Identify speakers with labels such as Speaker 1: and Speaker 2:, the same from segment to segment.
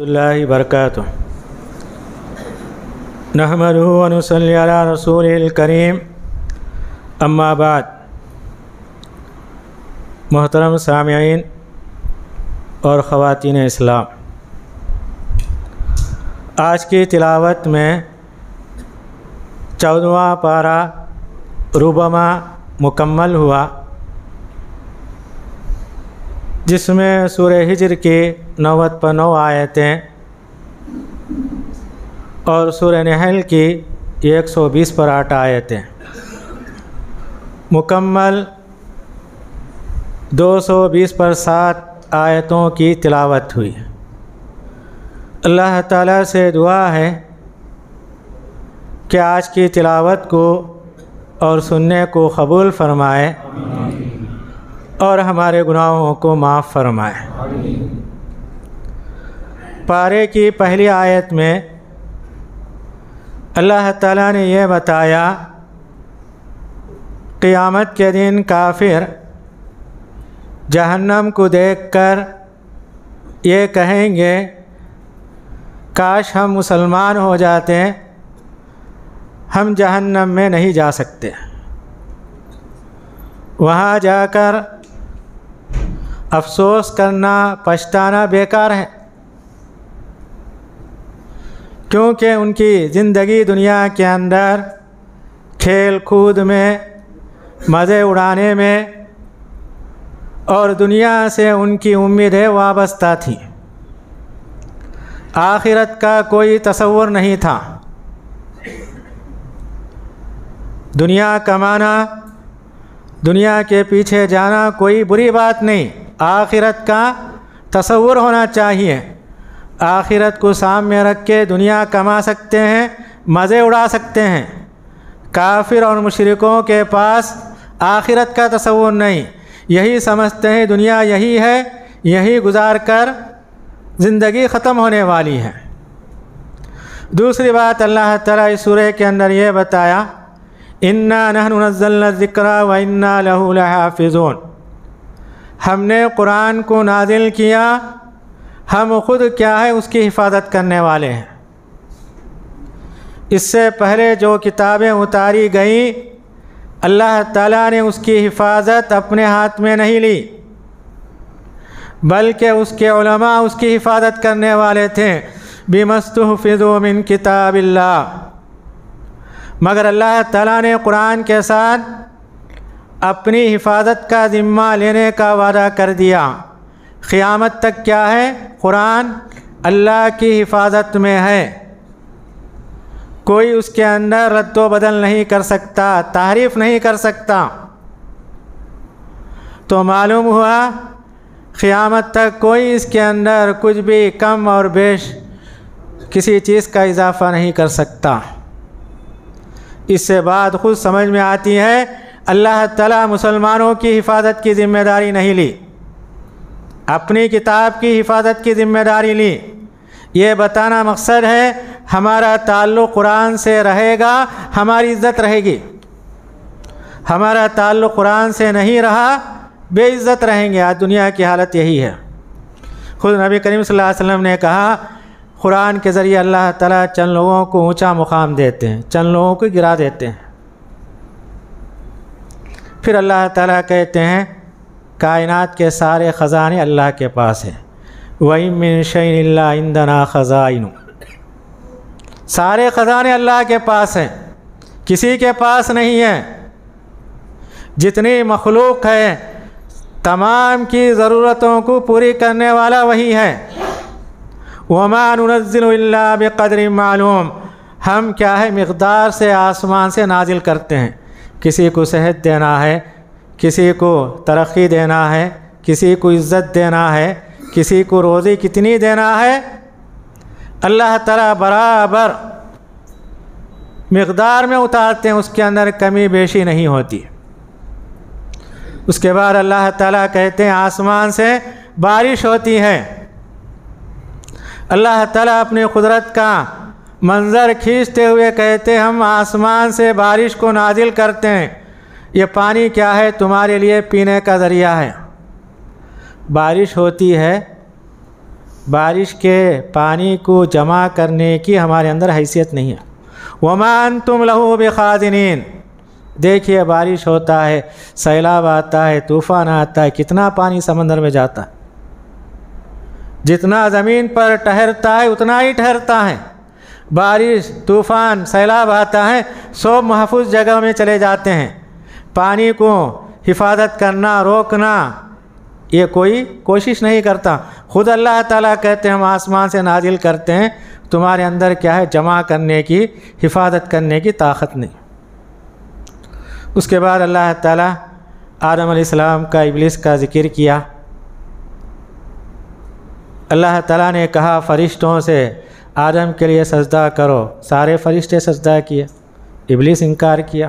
Speaker 1: اللہ وبرکاتہ نحمدہ و نصلی علی رسولہ الکریم اما بعد۔ محترم سامعین اور خواتین اسلام، آج کی تلاوت میں 14واں پارہ ربما مکمل ہوا، جس میں سورہ ہجر کی 90 آیتیں اور سورہ نحل کی 120 آیتیں مکمل 220 آیتوں کی تلاوت ہوئی۔ اللہ تعالیٰ سے دعا ہے کہ آج کی تلاوت کو اور سننے کو قبول فرمائے اور ہمارے گناہوں کو معاف فرمائے۔ پارے کی پہلی آیت میں اللہ تعالیٰ نے یہ بتایا قیامت کے دن کافر جہنم کو دیکھ کر یہ کہیں گے کاش ہم مسلمان ہو جاتے، ہم جہنم میں نہیں جا سکتے، وہاں جا کر افسوس کرنا پچھتانا بیکار ہے، کیونکہ ان کی زندگی دنیا کے اندر کھیل کود میں، مزے اڑانے میں اور دنیا سے ان کی امیدیں وابستہ تھیں، آخرت کا کوئی تصور نہیں تھا۔ دنیا کمانا، دنیا کے پیچھے جانا کوئی بری بات نہیں، آخرت کا تصور ہونا چاہیے۔ آخرت کو سامنے رکھ کے دنیا کما سکتے ہیں، مزے اڑا سکتے ہیں۔ کافر اور مشرکوں کے پاس آخرت کا تصور نہیں، یہی سمجھتے ہیں دنیا یہی ہے، یہی گزار کر زندگی ختم ہونے والی ہے۔ دوسری بات اللہ تعالیٰ اس سورہ کے اندر یہ بتایا اِنَّا نَحْنُ نَزَّلْنَا الذِّكْرَ وَإِنَّا لَهُ لَحَافِظُونَ، ہم نے قرآن کو نازل کیا، ہم خود کیا ہے اس کی حفاظت کرنے والے ہیں۔ اس سے پہلے جو کتابیں اتاری گئیں اللہ تعالیٰ نے اس کی حفاظت اپنے ہاتھ میں نہیں لی، بلکہ اس کے علماء اس کی حفاظت کرنے والے تھے۔ بِمَا اسْتُحْفِظُوا مِنْ کِتَابِ اللَّهِ، مگر اللہ تعالیٰ نے قرآن کے ساتھ اپنی حفاظت کا ذمہ لینے کا وعدہ کر دیا۔ قیامت تک کیا ہے؟ قرآن اللہ کی حفاظت میں ہے، کوئی اس کے اندر رد و بدل نہیں کر سکتا، تحریف نہیں کر سکتا۔ تو معلوم ہوا قیامت تک کوئی اس کے اندر کچھ بھی کم اور بیش کسی چیز کا اضافہ نہیں کر سکتا۔ اس سے بات خود سمجھ میں آتی ہے اللہ تعالیٰ مسلمانوں کی حفاظت کی ذمہ داری نہیں لی، اپنی کتاب کی حفاظت کی ذمہ داری لی۔ یہ بتانا مقصد ہے ہمارا تعلق قرآن سے رہے گا، ہماری عزت رہے گی۔ ہمارا تعلق قرآن سے نہیں رہا، بے عزت رہیں گے۔ آج دنیا کی حالت یہی ہے۔ خود نبی کریم صلی اللہ علیہ وسلم نے کہا قرآن کے ذریعے اللہ تعالیٰ چند لوگوں کو اونچا مقام دیتے ہیں، چند لوگوں کو گرا دیتے ہیں۔ پھر اللہ تعالیٰ کہتے ہیں کائنات کے سارے خزانے اللہ کے پاس ہیں، وَإِن مِّن شَيْءٍ إِلَّا عِندَنَا خَزَائِنُ، سارے خزانے اللہ کے پاس ہیں، کسی کے پاس نہیں ہیں۔ جتنی مخلوق ہے تمام کی ضرورتوں کو پوری کرنے والا وہی ہے۔ وَمَا نُنَزِّلُ إِلَّا بِقَدْرٍ مَّعْلُومٍ، ہم کیا ہے مقدار سے آسمان سے نازل کرتے ہیں۔ کسی کو صحت دینا ہے، کسی کو ترقی دینا ہے، کسی کو عزت دینا ہے، کسی کو روزی کتنی دینا ہے، اللہ تعالیٰ برابر مقدار میں اتارتے ہیں، اس کے اندر کمی بیشی نہیں ہوتی۔ اس کے بعد اللہ تعالیٰ کہتے ہیں آسمان سے بارش ہوتی ہے۔ اللہ تعالیٰ اپنی قدرت کا منظر کھینچتے ہوئے کہتے ہیں ہم آسمان سے بارش کو نازل کرتے ہیں، یہ پانی کیا ہے؟ تمہارے لیے پینے کا ذریعہ ہے۔ بارش ہوتی ہے بارش کے پانی کو جمع کرنے کی ہمارے اندر حیثیت نہیں ہے۔ وما انتم لہ بخازنین، دیکھیے بارش ہوتا ہے، سیلاب آتا ہے، طوفان آتا ہے، کتنا پانی سمندر میں جاتا ہے، جتنا زمین پر ٹھہرتا ہے اتنا ہی ٹھہرتا ہے۔ بارش، طوفان، سیلاب آتا ہے، سب محفوظ جگہ میں چلے جاتے ہیں۔ پانی کو حفاظت کرنا، روکنا، یہ کوئی کوشش نہیں کرتا۔ خود اللہ تعالیٰ کہتے ہیں ہم آسمان سے نازل کرتے ہیں، تمہارے اندر کیا ہے؟ جمع کرنے کی، حفاظت کرنے کی طاقت نہیں۔ اس کے بعد اللہ تعالیٰ آدم علیہ السلام کا، ابلیس کا ذکر کیا۔ اللہ تعالیٰ نے کہا فرشتوں سے آدم کے لیے سجدہ کرو، سارے فرشتے سجدہ کیے، ابلیس انکار کیا۔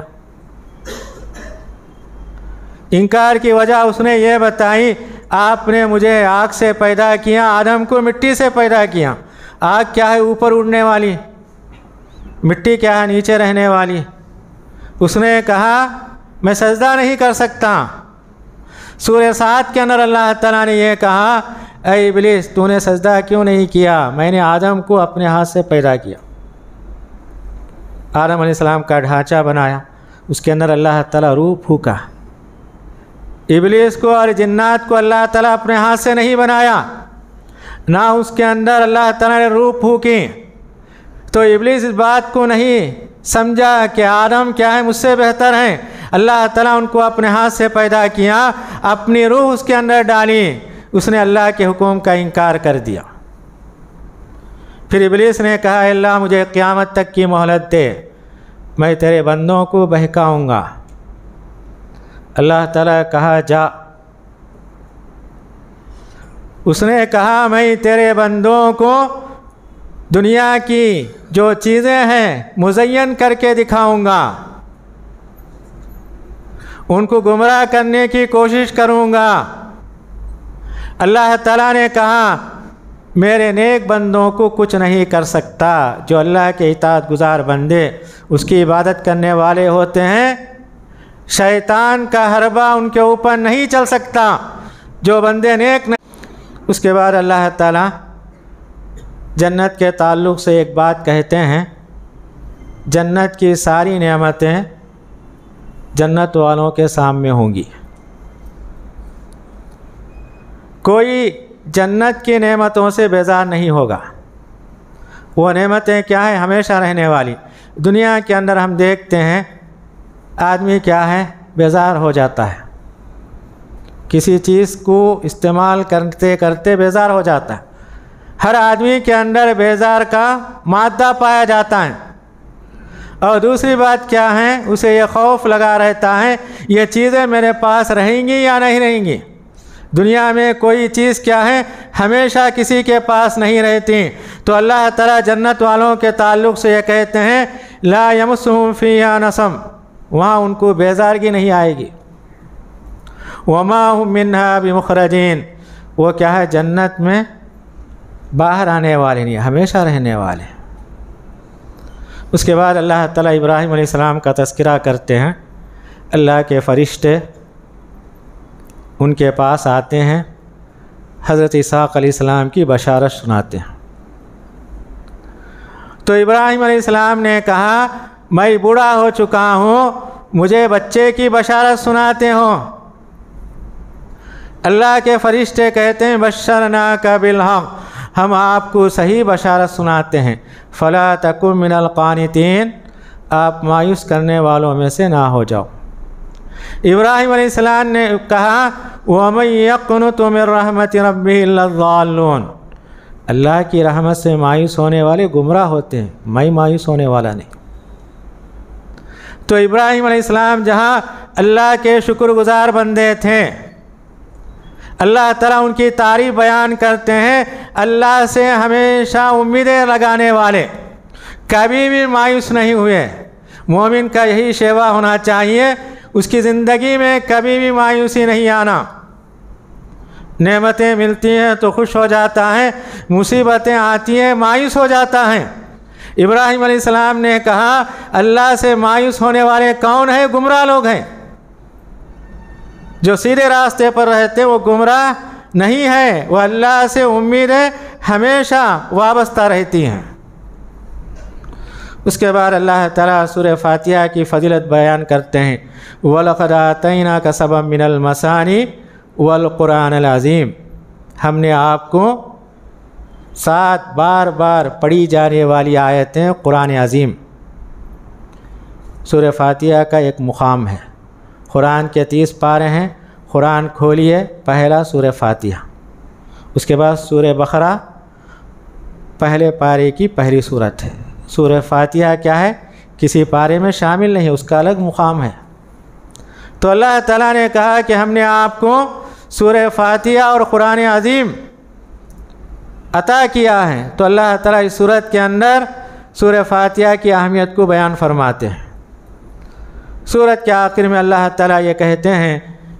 Speaker 1: انکار کی وجہ اس نے یہ بتائی آپ نے مجھے آگ سے پیدا کیا، آدم کو مٹی سے پیدا کیا۔ آگ کیا ہے؟ اوپر اڑنے والی، مٹی کیا ہے؟ نیچے رہنے والی۔ اس نے کہا میں سجدہ نہیں کر سکتا۔ سورہ 7 کے اندر اللہ تعالیٰ نے یہ کہا اے ابلیس تو نے سجدہ کیوں نہیں کیا؟ میں نے آدم کو اپنے ہاتھ سے پیدا کیا۔ آدم علیہ السلام کا ڈھانچہ بنایا، اس کے اندر اللہ تعالیٰ روح پھونکا۔ ابلیس کو اور جنات کو اللہ تعالیٰ اپنے ہاتھ سے نہیں بنایا، نہ اس کے اندر اللہ تعالیٰ نے روح پھونکی۔ تو ابلیس اس بات کو نہیں سمجھا کہ آدم کیا ہے؟ مجھ سے بہتر ہیں۔ اللہ تعالیٰ ان کو اپنے ہاتھ سے پیدا کیا، اپنی روح اس کے اندر ڈالی، اس نے اللہ کے حکم کا انکار کر دیا۔ پھر ابلیس نے کہا اے اللہ مجھے قیامت تک کی مہلت دے، میں تیرے بندوں کو بہکاؤں گا۔ اللہ تعالیٰ کہا جا۔ اس نے کہا میں تیرے بندوں کو دنیا کی جو چیزیں ہیں مزین کر کے دکھاؤں گا، ان کو گمراہ کرنے کی کوشش کروں گا۔ اللہ تعالیٰ نے کہا میرے نیک بندوں کو کچھ نہیں کر سکتا، جو اللہ کے اطاعت گزار بندے اس کی عبادت کرنے والے ہوتے ہیں، شیطان کا حربہ ان کے اوپر نہیں چل سکتا، جو بندے نیک نہیں۔ اس کے بعد اللہ تعالیٰ جنت کے تعلق سے ایک بات کہتے ہیں، جنت کی ساری نعمتیں جنت والوں کے سامنے ہوں گی۔ کوئی جنت کی نعمتوں سے بیزار نہیں ہوگا۔ وہ نعمتیں کیا ہیں؟ ہمیشہ رہنے والی۔ دنیا کے اندر ہم دیکھتے ہیں آدمی کیا ہے؟ بیزار ہو جاتا ہے، کسی چیز کو استعمال کرتے کرتے بیزار ہو جاتا ہے۔ ہر آدمی کے اندر بیزار کا مادہ پایا جاتا ہے۔ اور دوسری بات کیا ہے؟ اسے یہ خوف لگا رہتا ہے یہ چیزیں میرے پاس رہیں گی یا نہیں رہیں گی۔ دنیا میں کوئی چیز کیا ہے؟ ہمیشہ کسی کے پاس نہیں رہتی۔ تو اللہ تعالیٰ جنت والوں کے تعلق سے یہ کہتے ہیں لا یمسہم فیہا نصب، وہاں ان کو بیزارگی نہیں آئے گی۔ وما ہم منہا بمخرجین، وہ کیا ہے؟ جنت میں باہر آنے والے نہیں، ہمیشہ رہنے والے۔ اس کے بعد اللہ تعالیٰ ابراہیم علیہ السلام کا تذکرہ کرتے ہیں۔ اللہ کے فرشتے ان کے پاس آتے ہیں، حضرت اسحاق علیہ السلام کی بشارت سناتے ہیں۔ تو ابراہیم علیہ السلام نے کہا میں بوڑھا ہو چکا ہوں، مجھے بچے کی بشارت سناتے ہو۔ اللہ کے فرشتے کہتے ہیں بشرناک بالحق، ہم آپ کو صحیح بشارت سناتے ہیں۔ فلا تکن من القانتین، آپ مایوس کرنے والوں میں سے نہ ہو جاؤ۔ ابراہیم علیہ السلام نے کہا وَمَن يَقْنُطُ مِن رَحْمَةِ رَبِّهِ إِلَّا الضَّالُّونَ، اللہ کی رحمت سے مایوس ہونے والے گمراہ ہوتے ہیں، میں مایوس ہونے والا نہیں۔ تو ابراہیم علیہ السلام جہاں اللہ کے شکر گزار بندے تھے، اللہ تعالیٰ ان کی تعریف بیان کرتے ہیں، اللہ سے ہمیشہ امیدیں لگانے والے، کبھی بھی مایوس نہیں ہوئے۔ مومن کا یہی شیوا ہونا چاہیے، اس کی زندگی میں کبھی بھی مایوسی نہیں آنا۔ نعمتیں ملتی ہیں تو خوش ہو جاتا ہے، مصیبتیں آتی ہیں مایوس ہو جاتا ہے۔ ابراہیم علیہ السلام نے کہا اللہ سے مایوس ہونے والے کون ہیں؟ گمراہ لوگ ہیں۔ جو سیدھے راستے پر رہتے وہ گمراہ نہیں ہے وہ اللہ سے امیدیں ہمیشہ وابستہ رہتی ہیں۔ اس کے بعد اللہ تعالیٰ سورہ فاتحہ کی فضیلت بیان کرتے ہیں، وَلَقَدْ آتَيْنَاكَ سَبْعًا مِّنَ الْمَثَانِي وَالْقُرْآنِ الْعَظِيمِ، ہم نے آپ کو 7 بار بار پڑھی جانے والی آیتیں قرآن عظیم۔ سورہ فاتحہ کا ایک مقام ہے، قرآن کے 30 پارے ہیں، قرآن کھولیے پہلا سورہ فاتحہ، اس کے بعد سورہ بقرہ پہلے پارے کی پہلی سورت ہے۔ سورہ فاتحہ کیا ہے؟ کسی پارے میں شامل نہیں، اس کا الگ مقام ہے۔ تو اللہ تعالیٰ نے کہا کہ ہم نے آپ کو سورہ فاتحہ اور قرآن عظیم عطا کیا ہے، تو اللہ تعالیٰ اس سورت کے اندر سورہ فاتحہ کی اہمیت کو بیان فرماتے ہیں۔ سورت کے آخر میں اللہ تعالیٰ یہ کہتے ہیں،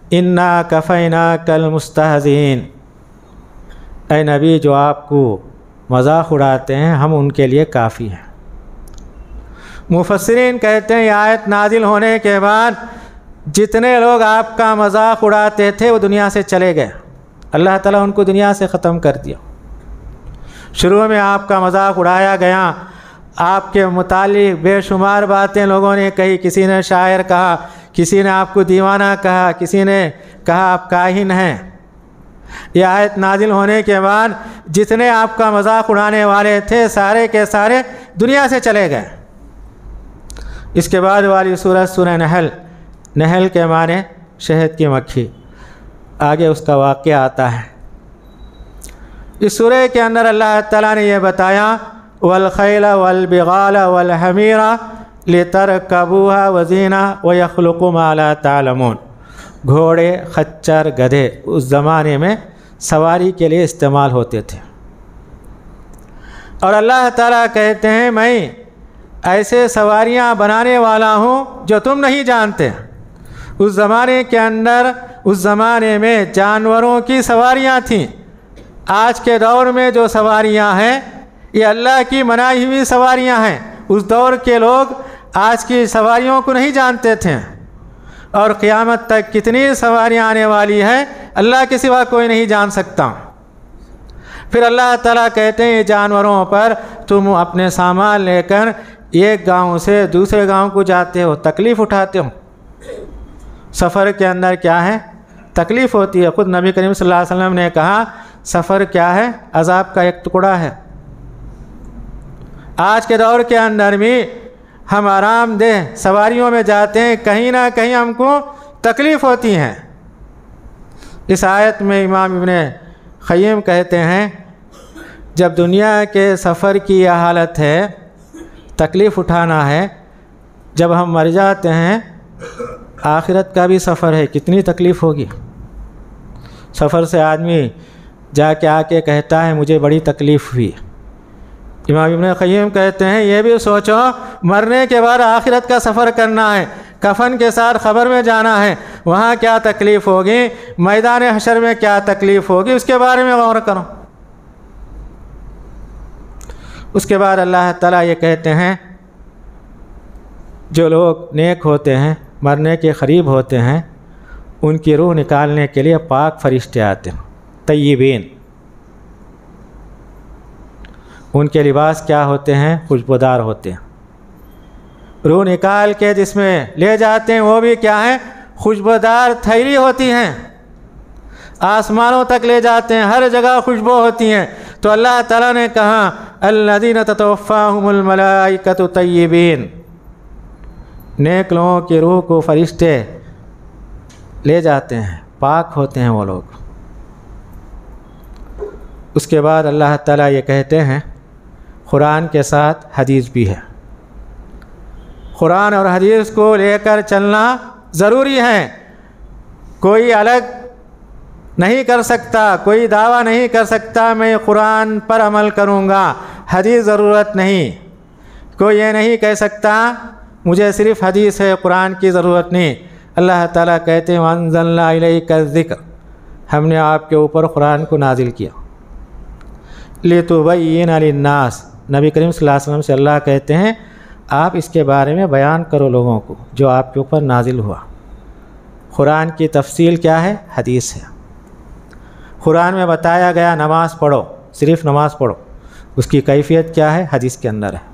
Speaker 1: اِنَّا كَفَيْنَاكَ الْمُسْتَهْزِئِينَ، اے نبی جو آپ کو مذاق اڑاتے ہیں ہم ان کے لیے کافی ہیں۔ مفسرین کہتے ہیں یہ آیت نازل ہونے کے بعد جتنے لوگ آپ کا مذاق اڑاتے تھے وہ دنیا سے چلے گئے، اللہ تعالیٰ ان کو دنیا سے ختم کر دیا۔ شروع میں آپ کا مذاق اڑایا گیا، آپ کے متعلق بے شمار باتیں لوگوں نے کہی، کسی نے شاعر کہا، کسی نے آپ کو دیوانہ کہا، کسی نے کہا آپ کاہن ہیں۔ یہ آیت نازل ہونے کے بعد جتنے آپ کا مذاق اڑانے والے تھے سارے کے سارے دنیا سے چلے گئے۔ اس کے بعد والی سورہ سورہ نحل، نحل کے معنی شہد کی مکھی، آگے اس کا واقعہ آتا ہے۔ اس سورہ کے اندر اللہ تعالیٰ نے یہ بتایا، والخیل والبغال والحمیر لترکبوها وزینہ ویخلق ما لا تعلمون، گھوڑے، خچر، گدھے اس زمانے میں سواری کے لیے استعمال ہوتے تھے، اور اللہ تعالیٰ کہتے ہیں میں ایسے سواریاں بنانے والا ہوں جو تم نہیں جانتے۔ اس زمانے کے اندر، اس زمانے میں جانوروں کی سواریاں تھیں، آج کے دور میں جو سواریاں ہیں یہ اللہ کی منائی ہوئی سواریاں ہیں۔ اس دور کے لوگ آج کی سواریوں کو نہیں جانتے تھے، اور قیامت تک کتنی سواریاں آنے والی ہیں اللہ کے سوا کوئی نہیں جان سکتا۔ پھر اللہ تعالیٰ کہتے ہیں یہ جانوروں پر تم اپنے سامان لے کر ایک گاؤں سے دوسرے گاؤں کو جاتے ہو، تکلیف اٹھاتے ہو۔ سفر کے اندر کیا ہے؟ تکلیف ہوتی ہے۔ خود نبی کریم صلی اللہ علیہ وسلم نے کہا سفر کیا ہے؟ عذاب کا ایک ٹکڑا ہے۔ آج کے دور کے اندر بھی ہم آرام دہ سواریوں میں جاتے ہیں، کہیں نہ کہیں ہم کو تکلیف ہوتی ہیں۔ اس آیت میں امام ابن قیم کہتے ہیں جب دنیا کے سفر کی یہ حالت ہے، تکلیف اٹھانا ہے، جب ہم مر جاتے ہیں آخرت کا بھی سفر ہے، کتنی تکلیف ہوگی۔ سفر سے آدمی جا کے آ کے کہتا ہے مجھے بڑی تکلیف ہوئی۔ امام ابن قیم کہتے ہیں یہ بھی سوچو مرنے کے بعد آخرت کا سفر کرنا ہے، کفن کے ساتھ قبر میں جانا ہے، وہاں کیا تکلیف ہوگی، میدان حشر میں کیا تکلیف ہوگی، اس کے بارے میں غور کرو۔ اس کے بعد اللہ تعالیٰ یہ کہتے ہیں جو لوگ نیک ہوتے ہیں، مرنے کے قریب ہوتے ہیں، ان کی روح نکالنے کے لیے پاک فرشتے آتے ہیں، طیبین۔ ان کے لباس کیا ہوتے ہیں؟ خوشبودار ہوتے ہیں۔ روح نکال کے جس میں لے جاتے ہیں وہ بھی کیا ہے؟ خوشبودار تھیلی ہوتی ہیں، آسمانوں تک لے جاتے ہیں، ہر جگہ خوشبو ہوتی ہیں۔ تو اللہ تعالیٰ نے کہا الذین تتوفاہم الملائکۃ طیبین، نیک لوگوں کی روح کو فرشتے لے جاتے ہیں، پاک ہوتے ہیں وہ لوگ۔ اس کے بعد اللہ تعالیٰ یہ کہتے ہیں قرآن کے ساتھ حدیث بھی ہے، قرآن اور حدیث کو لے کر چلنا ضروری ہے۔ کوئی الگ نہیں کر سکتا، کوئی دعویٰ نہیں کر سکتا میں قرآن پر عمل کروں گا، حدیث ضرورت نہیں۔ کوئی یہ نہیں کہہ سکتا مجھے صرف حدیث ہے، قرآن کی ضرورت نہیں۔ اللہ تعالیٰ کہتے ہیں وَأَنزَلْنَا إِلَيْكَ الذِّكْرَ، ہم نے آپ کے اوپر قرآن کو نازل کیا۔ لِتُبَيِّنَ لِلنَّاسِ، نبی کریم صلی اللہ علیہ وسلم سے اللہ کہتے ہیں آپ اس کے بارے میں بیان کرو لوگوں کو جو آپ کے اوپر نازل ہوا۔ قرآن کی تفصیل کیا ہے؟ حدیث ہے۔ قرآن میں بتایا گیا نماز پڑھو، صرف نماز پڑھو، اس کی کیفیت کیا ہے حدیث کے اندر ہے۔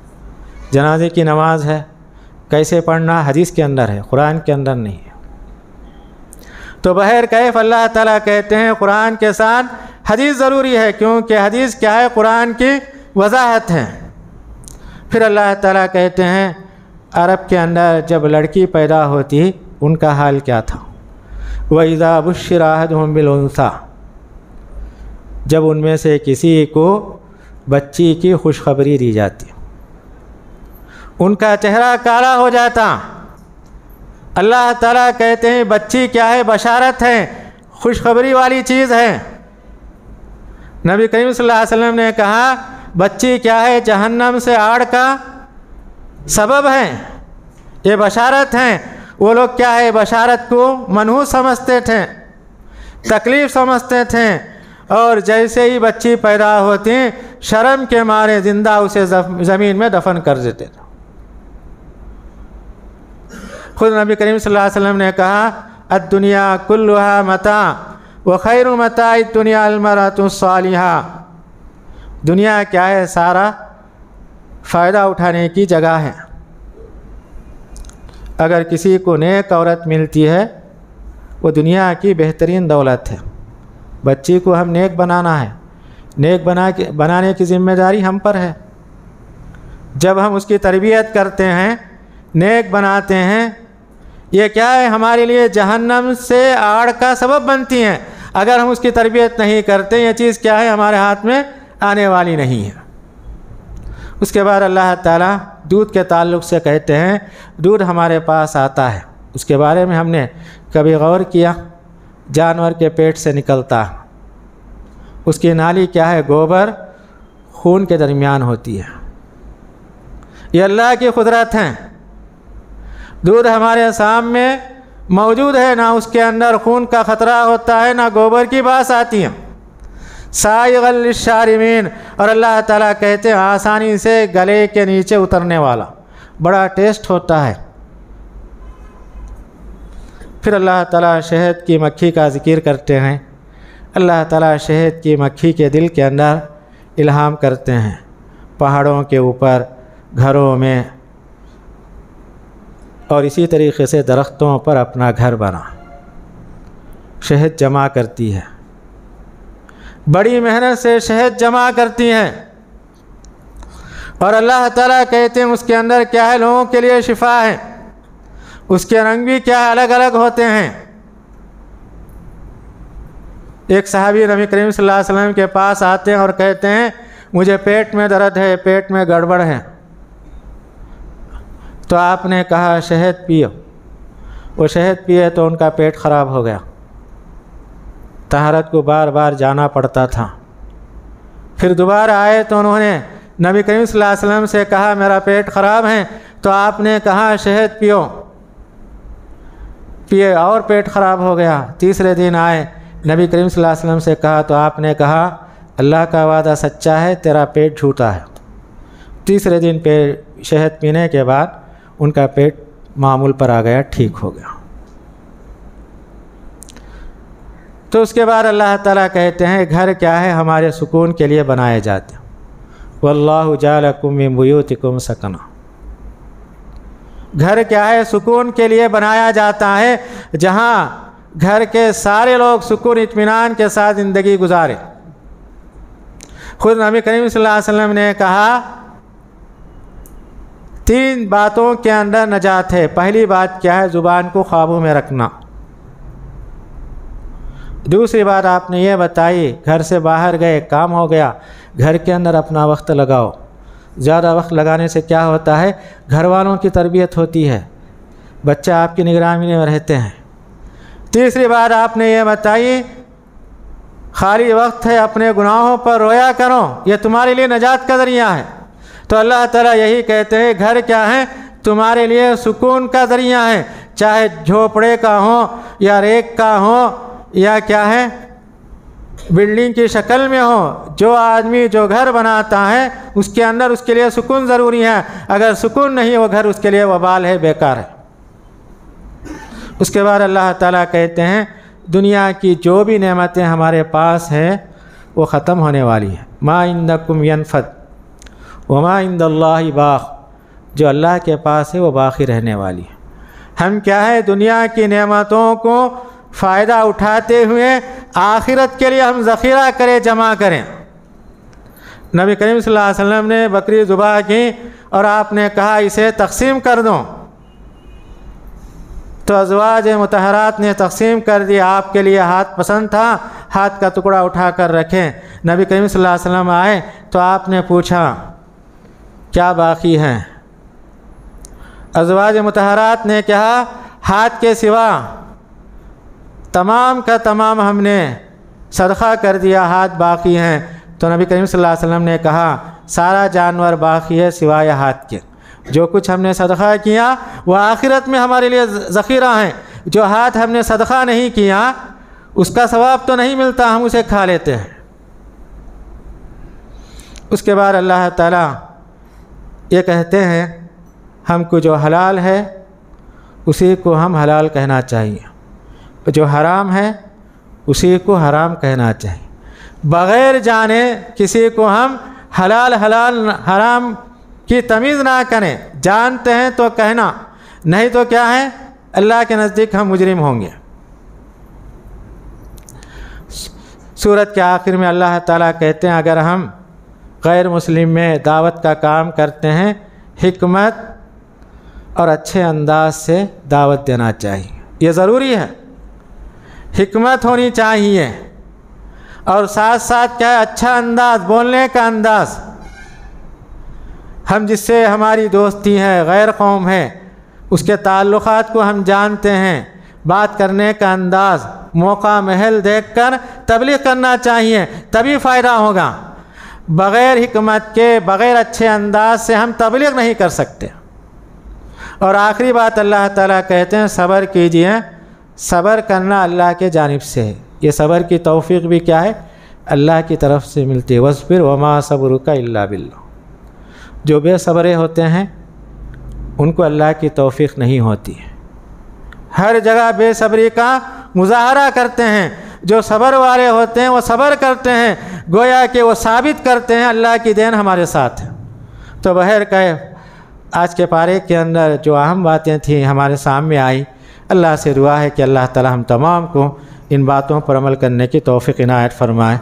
Speaker 1: جنازے کی نماز ہے، کیسے پڑھنا حدیث کے اندر ہے، قرآن کے اندر نہیں ہے۔ تو بہر کیف اللہ تعالیٰ کہتے ہیں قرآن کے ساتھ حدیث ضروری ہے، کیونکہ حدیث کیا ہے؟ قرآن کی وضاحت ہے۔ پھر اللہ تعالیٰ کہتے ہیں عرب کے اندر جب لڑکی پیدا ہوتی ان کا حال کیا تھا؟ وَإِذَا بُشِّرَ أَحَدُهُم بِالْأُنثَىٰ، جب ان میں سے کسی کو بچی کی خوشخبری دی جاتی ان کا چہرہ کالا ہو جاتا۔ اللہ تعالیٰ کہتے ہیں بچی کیا ہے؟ بشارت ہے، خوشخبری والی چیز ہے۔ نبی کریم صلی اللہ علیہ وسلم نے کہا بچی کیا ہے؟ جہنم سے آڑ کا سبب ہے، یہ بشارت ہیں۔ وہ لوگ کیا ہے؟ بشارت کو منحوس سمجھتے تھے، تکلیف سمجھتے تھے، اور جیسے ہی بچی پیدا ہوتی شرم کے مارے زندہ اسے زمین میں دفن کر دیتے تھے۔ خود نبی کریم صلی اللہ علیہ وسلم نے کہا الدنیا کلها متاع وخیر متاع الدنیا المرأة الصالحہ، دنیا کیا ہے؟ سارا فائدہ اٹھانے کی جگہ ہے۔ اگر کسی کو نیک عورت ملتی ہے وہ دنیا کی بہترین دولت ہے۔ بچی کو ہم نیک بنانا ہے، نیک بنانے کی ذمہ داری ہم پر ہے۔ جب ہم اس کی تربیت کرتے ہیں، نیک بناتے ہیں، یہ کیا ہے؟ ہمارے لیے جہنم سے آڑ کا سبب بنتی ہیں۔ اگر ہم اس کی تربیت نہیں کرتے یہ چیز کیا ہے؟ ہمارے ہاتھ میں آنے والی نہیں ہے۔ اس کے بعد اللہ تعالیٰ دودھ کے تعلق سے کہتے ہیں دودھ ہمارے پاس آتا ہے، اس کے بارے میں ہم نے کبھی غور کیا؟ جانور کے پیٹ سے نکلتا ہے، اس کی نالی کیا ہے؟ گوبر خون کے درمیان ہوتی ہے۔ یہ اللہ کی قدرت ہے۔ دودھ ہمارے سامنے موجود ہے، نہ اس کے اندر خون کا خطرہ ہوتا ہے، نہ گوبر کی باس آتی ہے۔ سائغ للشاربین، اور اللہ تعالیٰ کہتے ہیں آسانی سے گلے کے نیچے اترنے والا، بڑا ٹیسٹ ہوتا ہے۔ پھر اللہ تعالیٰ شہد کی مکھی کا ذکر کرتے ہیں۔ اللہ تعالیٰ شہد کی مکھی کے دل کے اندر الہام کرتے ہیں، پہاڑوں کے اوپر، گھروں میں، اور اسی طریقے سے درختوں پر اپنا گھر بنا، شہد جمع کرتی ہے، بڑی محنت سے شہد جمع کرتی ہیں، اور اللہ تعالیٰ کہتے ہیں اس کے اندر کیا ہے؟ لوگوں کے لیے شفا ہے۔ اس کے رنگ بھی کیا ہے؟ الگ الگ ہوتے ہیں۔ ایک صحابی نبی کریم صلی اللہ علیہ وسلم کے پاس آتے ہیں اور کہتے ہیں مجھے پیٹ میں درد ہے، پیٹ میں گڑبڑ ہے۔ تو آپ نے کہا شہد پیو۔ وہ شہد پیے تو ان کا پیٹ خراب ہو گیا، طہارت کو بار بار جانا پڑتا تھا۔ پھر دوبارہ آئے تو انہوں نے نبی کریم صلی اللہ علیہ وسلم سے کہا میرا پیٹ خراب ہے، تو آپ نے کہا شہد پیو، پیے اور پیٹ خراب ہو گیا۔ تیسرے دن آئے، نبی کریم صلی اللہ علیہ وسلم سے کہا تو آپ نے کہا اللہ کا وعدہ سچا ہے، تیرا پیٹ جھوٹا ہے۔ تیسرے دن شہد پینے کے بعد ان کا پیٹ معمول پر آ گیا، ٹھیک ہو گیا۔ تو اس کے بعد اللہ تعالیٰ کہتے ہیں گھر کیا ہے؟ ہمارے سکون کے لیے بنائے جاتے ہیں۔ واللہ جعل لکم من بیوتکم سکنا، گھر کیا ہے؟ سکون کے لیے بنایا جاتا ہے، جہاں گھر کے سارے لوگ سکون اطمینان کے ساتھ زندگی گزارے۔ خود نبی کریم صلی اللہ علیہ وسلم نے کہا 3 باتوں کے اندر نجات ہے۔ پہلی بات کیا ہے؟ زبان کو قابو میں رکھنا۔ دوسری بات آپ نے یہ بتائی گھر سے باہر گئے، کام ہو گیا، گھر کے اندر اپنا وقت لگاؤ۔ زیادہ وقت لگانے سے کیا ہوتا ہے؟ گھر والوں کی تربیت ہوتی ہے، بچہ آپ کی نگرانی میں رہتے ہیں۔ تیسری بات آپ نے یہ بتائی خالی وقت ہے اپنے گناہوں پر رویا کرو، یہ تمہارے لیے نجات کا ذریعہ ہے۔ تو اللہ تعالیٰ یہی کہتے ہیں گھر کیا ہے؟ تمہارے لیے سکون کا ذریعہ ہے، چاہے جھوپڑے کا ہو یا ریک کا ہو یا کیا ہے بلڈنگ کی شکل میں ہو۔ جو آدمی جو گھر بناتا ہے اس کے اندر اس کے لیے سکون ضروری ہے۔ اگر سکون نہیں وہ گھر اس کے لیے وبال ہے، بیکار ہے۔ اس کے بعد اللہ تعالیٰ کہتے ہیں دنیا کی جو بھی نعمتیں ہمارے پاس ہیں وہ ختم ہونے والی ہیں۔ ما عندکم ینفد وما عند اللہ باق، جو اللہ کے پاس ہے وہ باقی رہنے والی ہے۔ ہم کیا ہے دنیا کی نعمتوں کو فائدہ اٹھاتے ہوئے آخرت کے لیے ہم ذخیرہ کریں، جمع کریں۔ نبی کریم صلی اللہ علیہ وسلم نے بکری ذبح کی اور آپ نے کہا اسے تقسیم کر دو، تو ازواج مطہرات نے تقسیم کر دیا۔ آپ کے لیے ہاتھ پسند تھا، ہاتھ کا ٹکڑا اٹھا کر رکھیں۔ نبی کریم صلی اللہ علیہ وسلم آئے تو آپ نے پوچھا کیا باقی ہیں؟ ازواج مطہرات نے کہا ہاتھ کے سوا تمام کا تمام ہم نے صدقہ کر دیا، ہاتھ باقی ہیں۔ تو نبی کریم صلی اللہ علیہ وسلم نے کہا سارا جانور باقی ہے سوائے ہاتھ کے، جو کچھ ہم نے صدقہ کیا وہ آخرت میں ہمارے لیے ذخیرہ ہیں، جو ہاتھ ہم نے صدقہ نہیں کیا اس کا ثواب تو نہیں ملتا، ہم اسے کھا لیتے ہیں۔ اس کے بعد اللہ تعالیٰ یہ کہتے ہیں ہم کو جو حلال ہے اسی کو ہم حلال کہنا چاہیے، جو حرام ہے اسی کو حرام کہنا چاہیے، بغیر جانے کسی کو ہم حلال حرام کی تمیز نہ کریں، جانتے ہیں تو کہنا، نہیں تو کیا ہے اللہ کے نزدیک ہم مجرم ہوں گے۔ سورت کے آخر میں اللہ تعالیٰ کہتے ہیں اگر ہم غیر مسلم میں دعوت کا کام کرتے ہیں حکمت اور اچھے انداز سے دعوت دینا چاہیے، یہ ضروری ہے، حکمت ہونی چاہیے، اور ساتھ ساتھ کیا ہے اچھا انداز، بولنے کا انداز۔ ہم جس سے ہماری دوستی ہے، غیر قوم ہے، اس کے تعلقات کو ہم جانتے ہیں، بات کرنے کا انداز، موقع محل دیکھ کر تبلیغ کرنا چاہیے، تبھی فائدہ ہوگا۔ بغیر حکمت کے، بغیر اچھے انداز سے ہم تبلیغ نہیں کر سکتے۔ اور آخری بات اللہ تعالیٰ کہتے ہیں صبر کیجئے، صبر کرنا اللہ کے جانب سے ہے، یہ صبر کی توفیق بھی کیا ہے اللہ کی طرف سے ملتی ہے۔ وَاصْبِرْ وَمَا صَبْرُكَ إِلَّا بِاللَّهِ، جو بے صبرے ہوتے ہیں ان کو اللہ کی توفیق نہیں ہوتی ہے، ہر جگہ بے صبری کا مظاہرہ کرتے ہیں، جو صبر والے ہوتے ہیں وہ صبر کرتے ہیں، گویا کہ وہ ثابت کرتے ہیں اللہ کی دین ہمارے ساتھ ہے۔ تو بہرکیف آج کے پارے کے اندر جو اہم باتیں تھیں ہمارے سامنے آئی، اللہ سے دعا ہے کہ اللہ تعالی ہم تمام کو ان باتوں پر عمل کرنے کی توفیق عنایت فرمائے۔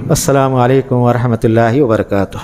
Speaker 1: السلام علیکم ورحمۃ اللہ وبرکاتہ۔